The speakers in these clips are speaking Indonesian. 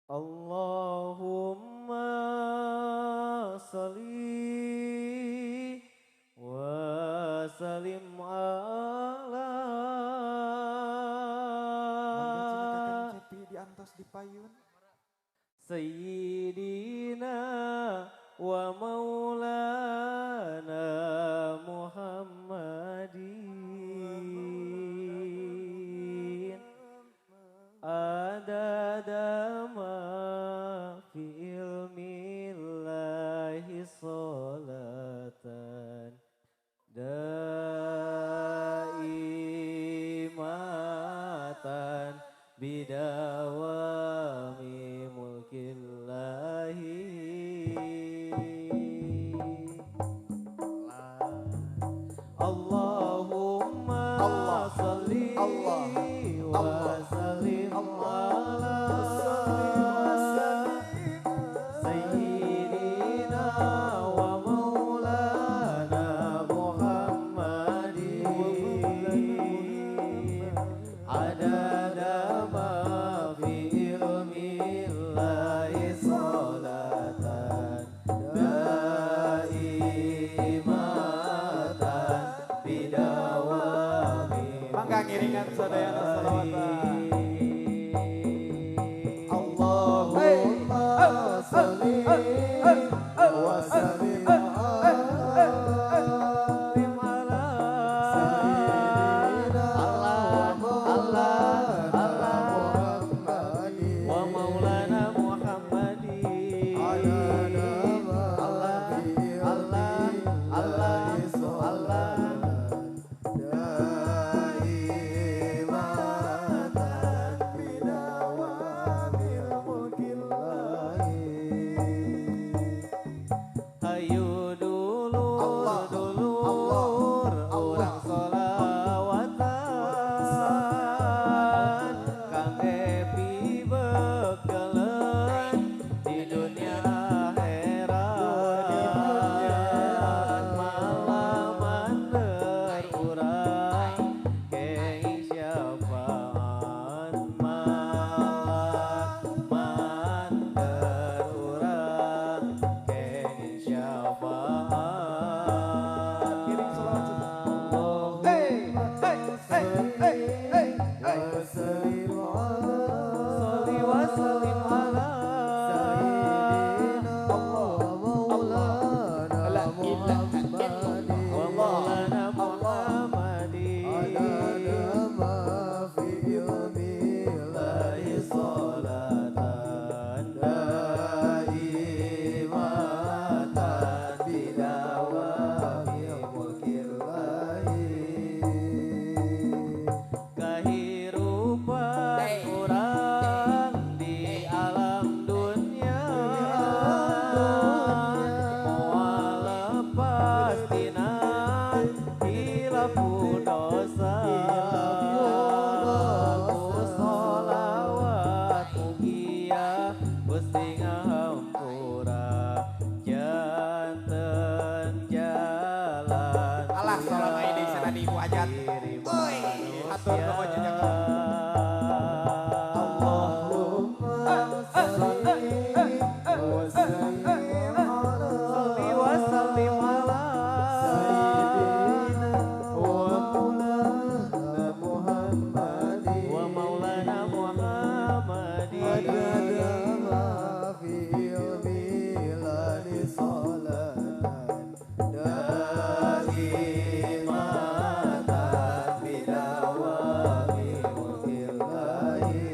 Allahumma salli wa salim ala Mangga cina kakang cepi diantos di payun. Sayyidina wa maulana Muhammadin adada ma fi ilmillahi salatan daimatan bidawami mulkillahi Allahumma salli wa sallim ala sayyidina wa maulana Muhammadin adada ma fi ilmillahi salatan daimatan bidawami Mangga ngiringan sadayana salawatan. Allahumma salli wa sallim ala sayyidina wa maulana Muhammadin Hayu dulur urang sholawatan kangge pibekeleun di dunia akhirat malaman urang kenging syafaat malaman urang kenging syafaat Kiring salawat. Sholli wa sallim ala wa maulana Muhammadin lahi salatan daimatan bidawami mulkillahi kahirupan urang di alam dunia moal lepas tina hilafu dosa ku sholawat mugia Gusti ngahampura janten jalan Alah salama ini sana di ibu hajat. Oi, atur nuhun jajak. Allahumma salli wa sallim ala sayyidina wa maulana Muhammadin adada ma fi ilmillahi salatan daimatan bidawami mulkillahi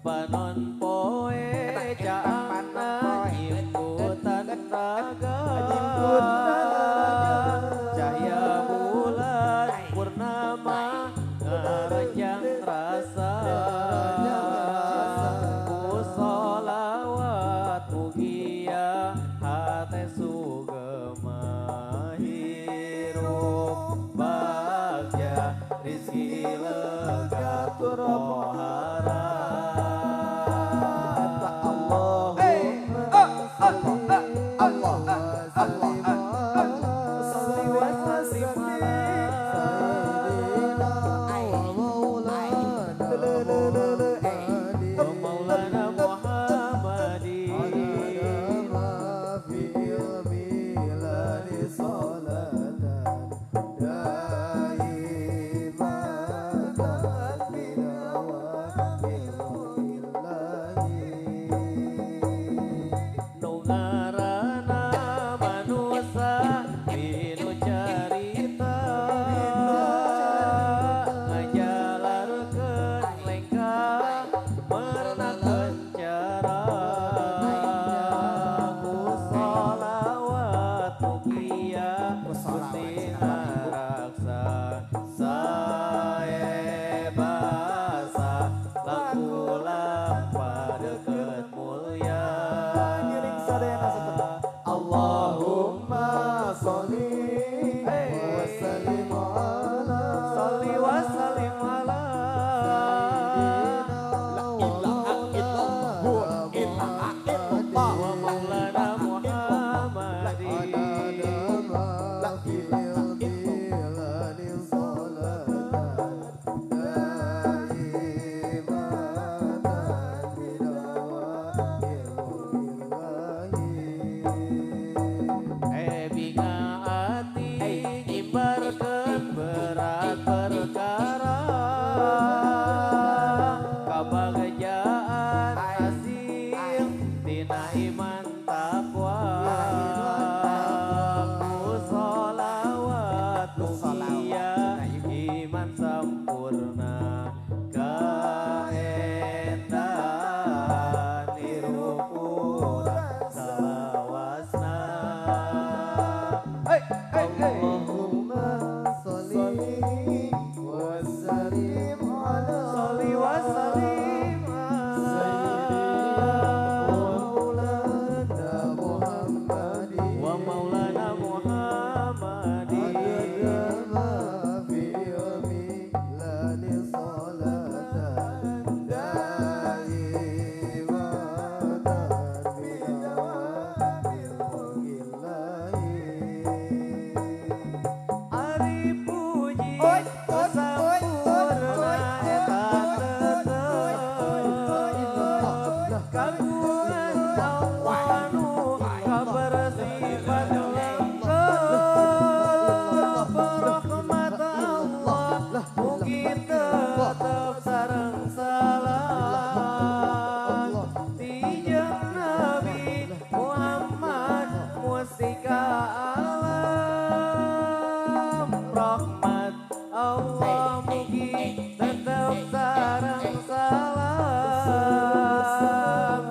panon poe caana nyimputan naga cahaya bulan purnama ngaranjang rasa ku sholawat mugia hate sugema hirup bagja rizki lega tur pohara Allahumma Allah mugi tetap sareng salam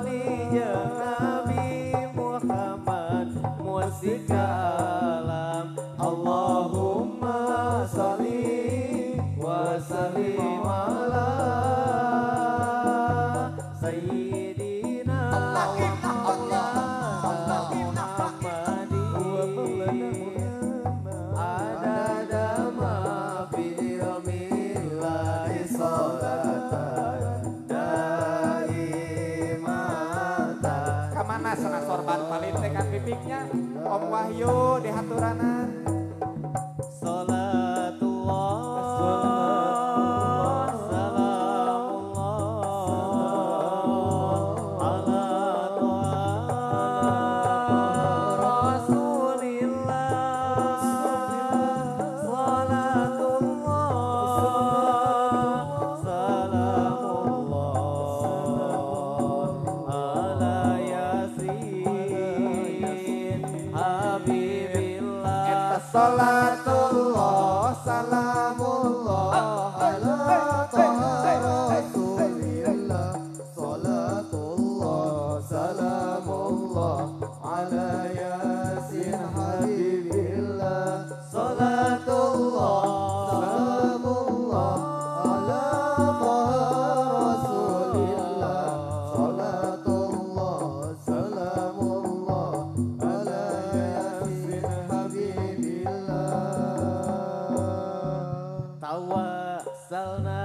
dijeng Nabi Muhammad musik alam. Allahumma sholli wa sallim ala sayyidina Kamana sana sorban paling tekan pipiknya Om Wahyu di haturanan. Salatullah salamullah ala Rasulillah. Salatullah salamullah ala Yasin Habibillah. Salatullah salamullah ala Rasulillah. Salatullah salamullah ala Yasin Habibillah. Salatullah Salamullah ala Rasulillah. Salatullah salamullah ala Yasin Habibillah. tawassalna